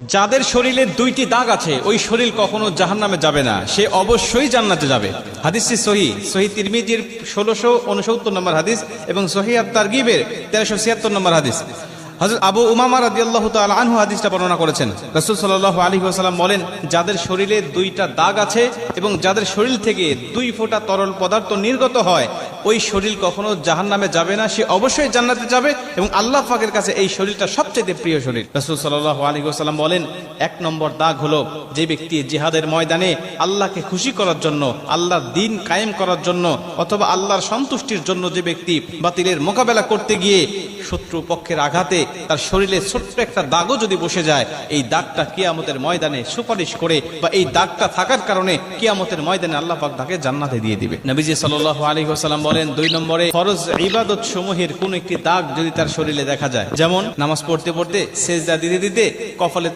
যাদের শরীরে দুইটি দাগ আছে ওই শরীর কখনো জাহান্নামে যাবে না, সে অবশ্যই জান্নাতে যাবে। হাদিসটি সহিহ তিরমিজির 1669 নম্বর হাদিস এবং সহিহ আত-তারগিবের 1376 নম্বর হাদিস। হযরত আবু উমামা রাদিয়াল্লাহু তাআলা আনহু হাদিসটা বর্ণনা করেছেন। রাসূল সাল্লাল্লাহু আলাইহি ওয়াসাল্লাম বলেন, যাদের শরীরে দুইটা দাগ আছে এবং যাদের শরীর থেকে 2 ফোঁটা তরল পদার্থ নির্গত হয় ওই শরীর কখনো জাহান্নামে যাবে না, সে অবশ্যই জান্নাতে যাবে এবং আল্লাহ পাকের কাছে এই শরীরটা সবচেয়ে প্রিয় শরীর। রাসূল সাল্লাল্লাহু আলাইহি ওয়াসাল্লাম বলেন, 1 নম্বর দাগ হলো যে ব্যক্তি জিহাদের ময়দানে আল্লাহকে খুশি করার জন্য, আল্লাহর দ্বীন কায়েম করার জন্য অথবা আল্লাহর সন্তুষ্টির জন্য যে ব্যক্তি বাতিলের মোকাবেলা করতে গিয়ে শত্রু পক্ষের আঘাতে তার শরীরে ছোট্ট একটা দাগও যদি বসে যায়, এই দাগটা কিয়ামতের ময়দানে সুপারিশ করে বা এই দাগটা থাকার কারণে কিয়ামতের ময়দানে আল্লাহ পাক তাকে জান্নাতে দিয়ে দিবে। নবীজি সাল্লাল্লাহু আলাইহি ওয়াসাল্লাম বলেন, 2 নম্বরে ফরজ ইবাদত সমূহের কোন একটি দাগ যদি তার শরীরে দেখা যায়, যেমন নামাজ পড়তে পড়তে সেজদা দিতে দিতে কপালে